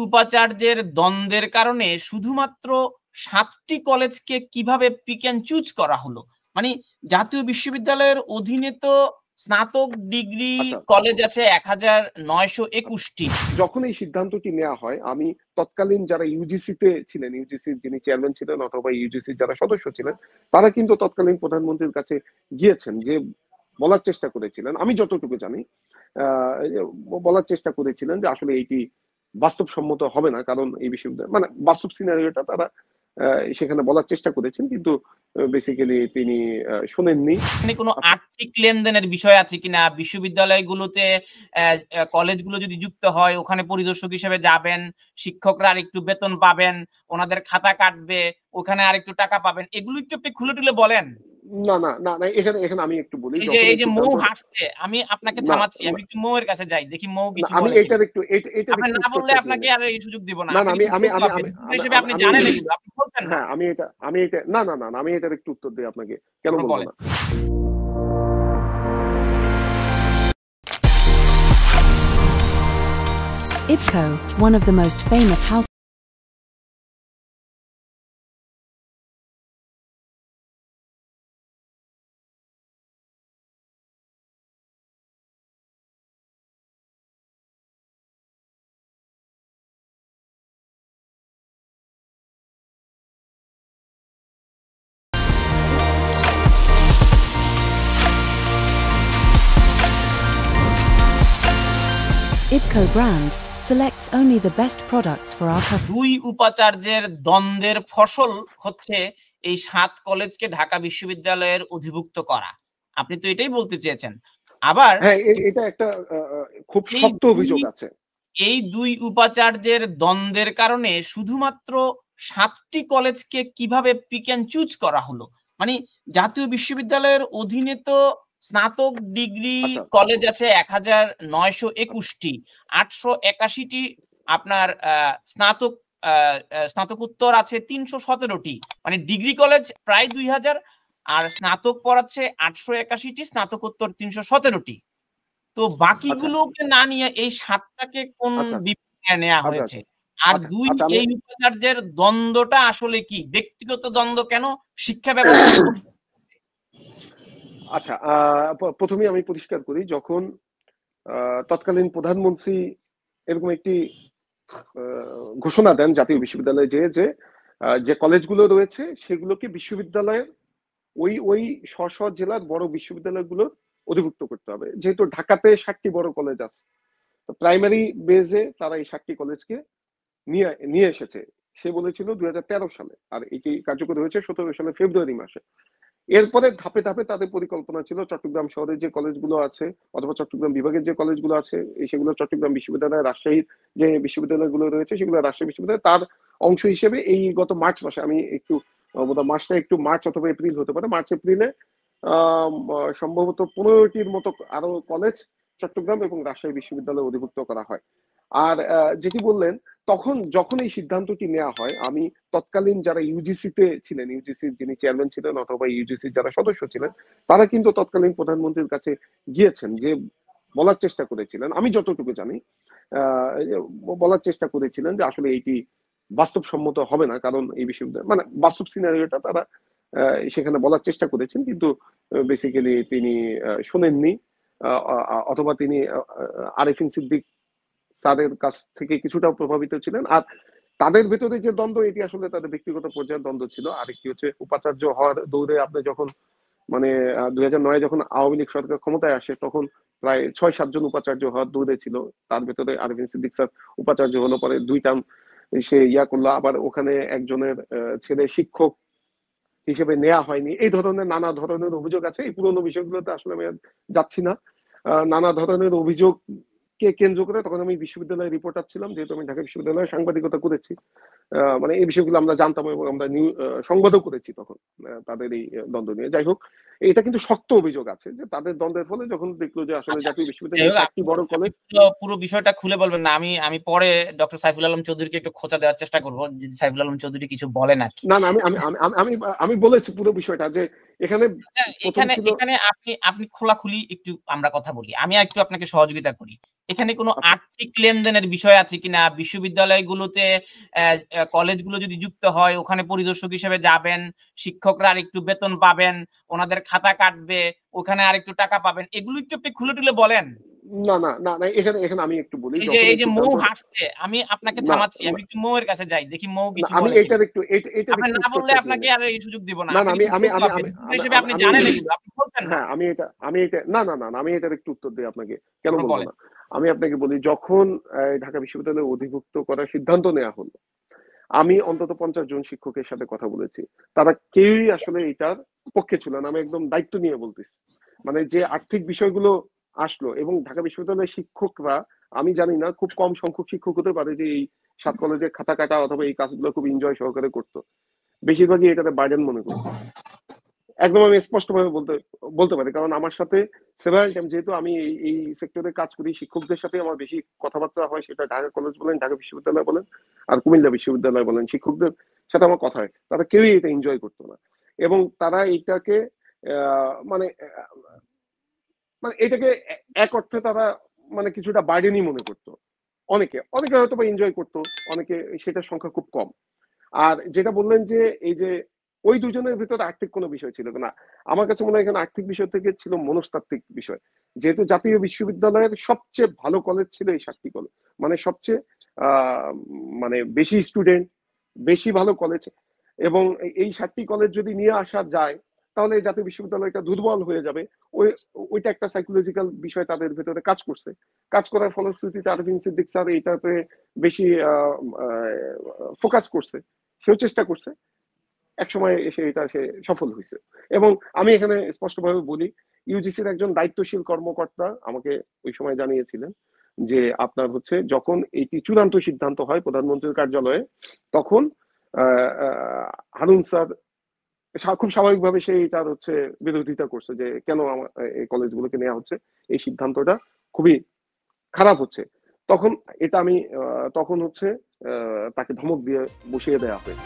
উপাচার্যের দ্বন্দ্বের কারণে শুধুমাত্র 7টি কলেজকে কিভাবে পিক অ্যান্ড চুজ করা হলো? মানে জাতীয় বিশ্ববিদ্যালয়ের অধীনে তো স্নাতক ডিগ্রি কলেজ আছে 1921টি। যখন এই সিদ্ধান্তটি নেওয়া হয়, আমি তৎকালীন যারা ইউজিসিতে ছিলেন, ইউজিসির যিনি চেয়ারম্যান ছিলেন অথবা ইউজিসির যারা সদস্য ছিলেন, তারা কিন্তু তৎকালীন প্রধানমন্ত্রীর কাছে গিয়েছেন, যে বলার চেষ্টা করেছিলেন, আমি যতটুকু জানি বলার চেষ্টা করেছিলেন যে আসলে এইটি বাস্তবসম্মত হবে না, কারণ এই বিশ্ববিদ্যালয় মানে বাস্তব সিনারিওটা তারা সেখানে বলার চেষ্টা করেছেন, কিন্তু বেসিক্যালি তিনি শুনেননি। কোনো আর্থিক লেনদেনের বিষয় আছে কিনা, বিশ্ববিদ্যালয়গুলোতে কলেজগুলো যদি যুক্ত হয় ওখানে পরিদর্শক হিসেবে যাবেন, শিক্ষকরা আরেকটু বেতন পাবেন, ওনাদের খাতা কাটবে, ওখানে আরেকটু টাকা পাবেন, এগুলো একটু আপনি খুলে টুলে বলেন। না না না না, এখানে আমি একটু বলি। এই যে মৌ হাসছে, আমি আপনাকে থামাচ্ছি, আমি একটু মৌয়ের কাছে যাই, দেখি মৌ কিছু বলে। আমি এটার একটু আপনি না বললে আপনাকে আর এই সুযোগ দিব না। না না, আপনি জানেন এগুলো, আপনি বলছেন না। হ্যাঁ, আমি এটা না না না, আমি এটার একটু উত্তর দিই আপনাকে, কেন বলবো না। IPCO, one of the most famous house IPCO brand selects only the best products for our customers. দুই উপাচার্যের দ্বন্দ্বের ফসল হচ্ছে এই 7 কলেজকে ঢাকা বিশ্ববিদ্যালয়ের অধিভুক্ত করা। আপনি তো এটাই বলতে চেয়েছেন। আবার হ্যাঁ, এটা একটা খুব শক্ত অভিযোগ আছে। এই দুই উপাচার্যের দ্বন্দ্বের কারণে শুধুমাত্র 7টি কলেজকে কিভাবে পিক অ্যান্ড চুজ করা হলো? মানে জাতীয় বিশ্ববিদ্যালয়ের অধীনে তো স্নাতক ডিগ্রি কলেজ আছে 1921টি, 881টি আপনার স্নাতকোত্তর আছে 317টি, মানে ডিগ্রি কলেজ প্রায় 2000 আর স্নাতক পড়াচ্ছে 881টি, স্নাতকোত্তর 317টি। তো বাকিগুলোকে না নিয়ে এই 7টাকে কোন বিবেচনায় নেওয়া হয়েছে? আর দুই এই উপাচার্যের দ্বন্দ্বটা আসলে কি? ব্যক্তিগত দ্বন্দ্ব কেন? শিক্ষা ব্যবস্থা? আচ্ছা, প্রথমে আমি পরিষ্কার করি, যখন তৎকালীন প্রধানমন্ত্রী এরকম একটি ঘোষণা দেন জাতীয় বিশ্ববিদ্যালয়ে, যে কলেজগুলো রয়েছে সেগুলোকে বিশ্ববিদ্যালয়ের ওই স্ব জেলার বড় বিশ্ববিদ্যালয়গুলোর অধিভুক্ত করতে হবে। যেহেতু ঢাকাতে 7টি বড় কলেজ আছে, তো প্রাইমারি বেজে তারা এই 7টি কলেজকে নিয়ে এসেছে। সে বলেছিল 2013 সালে, আর এটি কার্যকরী হয়েছে 17 সালে ফেব্রুয়ারি মাসে। এরপরে ধাপে ধাপে তাদের পরিকল্পনা ছিল চট্টগ্রাম শহরে যে কলেজগুলো আছে অথবা চট্টগ্রাম বিভাগের যে কলেজগুলো আছে সেগুলো চট্টগ্রাম বিশ্ববিদ্যালয়, রাজশাহীর যে বিশ্ববিদ্যালয়গুলো রয়েছে সেগুলো রাজশাহী বিশ্ববিদ্যালয়, তার অংশ হিসেবে এই গত মার্চ মাসে, আমি একটু মাসটা একটু মার্চ অথবা এপ্রিল হতে পারে, মার্চ এপ্রিলে সম্ভবত 15টির মতো আরো কলেজ চট্টগ্রাম এবং রাজশাহী বিশ্ববিদ্যালয়ে অধিভুক্ত করা হয়। আর যেটি বললেন, যখন এই সিদ্ধান্তটি নেওয়া হয়, আমি তৎকালীন যারা ইউজিসিতে ছিলেন, ইউজিসির যিনি চেয়ারম্যান ছিলেন অথবা ইউজিসির যারা সদস্য ছিলেন, তারা কিন্তু তৎকালীন প্রধানমন্ত্রীর কাছে গিয়েছেন, যে বলার চেষ্টা করেছিলেন, আমি যতটুকু জানি বলার চেষ্টা করেছিলেন যে আসলে এইটি বাস্তবসম্মত হবে না, কারণ এই বিশ্ববিদ্যালয় মানে বাস্তব সিনারিওটা তারা সেখানে বলার চেষ্টা করেছেন, কিন্তু বেসিক্যালি তিনি শুনেননি, অথবা তিনি আরিফিন সিদ্দিক স্যারের কাছ থেকে কিছুটা প্রভাবিত ছিলেন। আর তাদের ভেতরে যে দ্বন্দ্ব, এটি আসলে তাদের ব্যক্তিগত পর্যায়ের দ্বন্দ্ব ছিল। আরেকটি হচ্ছে উপাচার্য হওয়ার দৌড়ে আপনি যখন 2009 যখন আওয়ামী লীগ সরকার ক্ষমতায় আসে, তখন প্রায় 6-7 জন উপাচার্য হওয়ার দৌড়ে ছিল। তার ভেতরে আরিফিন সিদ্দিক স্যার উপাচার্য হলো, পরে 2 টার্ম সে করলো, আবার ওখানে একজনের ছেলে শিক্ষক হিসেবে নেওয়া হয়নি। এই ধরনের নানা ধরনের অভিযোগ আছে। এই পুরোনো বিষয়গুলোতে আসলে আমি যাচ্ছি না। নানা ধরনের অভিযোগ কে কেন্দ্র করে তখন আমি বিশ্ববিদ্যালয়ের রিপোর্টার ছিলাম, যেহেতু আমি ঢাকা বিশ্ববিদ্যালয়ে সাংবাদিকতা করেছি, মানে এই বিষয়গুলো আমরা জানতাম এবং আমরা সংবাদও করেছি তখন তাদের এই দ্বন্দ্ব নিয়ে। যাই হোক, এটা কিন্তু শক্ত অভিযোগ আছে যে তাদের দ্বন্দ্বের ফলে যখন দেখলো যে আসলে জাতীয় বিশ্ববিদ্যালয়ের 7টি বড় কলেজ। পুরো বিষয়টা খুলে বলবেন না? আমি পরে ডক্টর সাইফুল আলম চৌধুরীকে একটু খোঁচা দেওয়ার চেষ্টা করবো, যদি সাইফুল আলম চৌধুরী কিছু বলে নাকি। না না, আমি বলেছি পুরো বিষয়টা, যে এখানে আপনি খোলাখুলি একটু আমরা কথা বলি, আমি একটু আপনাকে সহযোগিতা করি। এখানে কোনো আর্থিক লেনদেনের বিষয় আছে কিনা, বিশ্ববিদ্যালয়গুলোতে কলেজগুলো যদি যুক্ত হয় ওখানে পরিদর্শক হিসেবে যাবেন, শিক্ষকরা আর একটু বেতন পাবেন, ওনাদের খাতা কাটবে, ওখানে আর একটু টাকা পাবেন, এগুলো একটু আপনি খুলে টুলে বলেন। না না না না, এখানে এখানে আমি একটু বলি, এই যখন এই যে মৌ সিদ্ধান্ত, হাসছে, আমি আপনাকে না থামাচ্ছি, আমি একটু মৌয়ের কাছে যাই, দেখি মৌ না, কিছু আমি বলে কিনা। এটার একটু এটার আপনি একটু না বললে উত্তরটা দিয়ে আপনাকে নেই। আর এই সুযোগ দিব না, না না, আপনাকে আমি একটু আমি বলতে আমি হবে, আমি রিপোর্টার হিসেবে আপনি আমি জানেন এগুলো, আপনি বলছেন না। হ্যাঁ, আমি এটা না না না না, আমি এটার একটু উত্তর দিই আপনাকে, কেন তারপর বলবো বলেন। না। আমি আপনাকে বলি, যখন ঢাকা বিশ্ববিদ্যালয়ে অধিভুক্ত করার সিদ্ধান্ত নেওয়া হলো, আমি অন্তত 50 জন শিক্ষকের সাথে কথা বলেছি, তারা কেউই আসলে এটার পক্ষে ছিল না। আমি একদম দায়িত্ব নিয়ে বলতেছি, মানে যে আর্থিক বিষয়গুলো আসলো, এবং ঢাকা বিশ্ববিদ্যালয়ের শিক্ষকরা, আমি জানি না, খুব কম সংখ্যক শিক্ষক হতে পারে যে এই 7 কলেজে খাতা কাটা অথবা এই কাজগুলো খুব এনজয় সহকারে করতো, বেশিরভাগই এটাতে বার্ডেন মনে করতো। একদম আমি স্পষ্টভাবে বলতে পারি, কারণ আমার সাথে সেভারাল টাইম, যেহেতু আমি এই সেক্টরে কাজ করি, শিক্ষকদের সাথে আমার বেশি কথাবার্তা হয়, সেটা ঢাকা কলেজ বলেন, ঢাকা বিশ্ববিদ্যালয় বলেন, আর কুমিল্লা বিশ্ববিদ্যালয় বলেন, শিক্ষকদের সাথে আমার কথা হয়, তারা কেউই এটা এনজয় করতো না। এবং তারা এইটাকে মানে মানে এটাকে এক অর্থে তারা মানে কিছুটা বার্ডেনই মনে করতো। অনেকে অনেকে হয়তো বা এনজয় করতো, অনেকে, সেটার সংখ্যা খুব কম। আর যেটা বললেন যে এই যে ওই দুজনের ভিতরে আর্থিক কোনো বিষয় ছিল না, আমার কাছে মনে হয় এখানে আর্থিক বিষয় থেকে ছিল মনস্তাত্ত্বিক বিষয়। যেহেতু জাতীয় বিশ্ববিদ্যালয়ের সবচেয়ে ভালো কলেজ ছিল এই 7টি কলেজ, মানে সবচেয়ে মানে বেশি স্টুডেন্ট, বেশি ভালো কলেজ, এবং এই 7টি কলেজ যদি নিয়ে আসা যায়, তাহলে এই জাতীয় বিশ্ববিদ্যালয়টা দুর্বল হয়ে যাবে। ওইটা একটা সাইকোলজিক্যাল বিষয় তাদের ভেতরে কাজ করছে। কাজ করার ফলশ্রুতিতে আরফিন সিদ্দিক স্যার এইটাতে বেশি ফোকাস করছে, সেও চেষ্টা করছে, একসময় এসে এটা সে সফল হয়েছে। এবং আমি এখানে স্পষ্টভাবে বলি, ইউজিসির একজন দায়িত্বশীল কর্মকর্তা আমাকে ওই সময় জানিয়েছিলেন যে আপনার হচ্ছে যখন এটি চূড়ান্ত সিদ্ধান্ত হয় প্রধানমন্ত্রীর কার্যালয়ে, তখন হারুন স্যার খুব স্বাভাবিকভাবে সেই তার হচ্ছে বিরোধিতা করছে যে কেন আমার এই কলেজগুলোকে নেওয়া হচ্ছে, এই সিদ্ধান্তটা খুবই খারাপ হচ্ছে। তখন এটা আমি তখন হচ্ছে তাকে ধমক দিয়ে বসিয়ে দেওয়া হয়।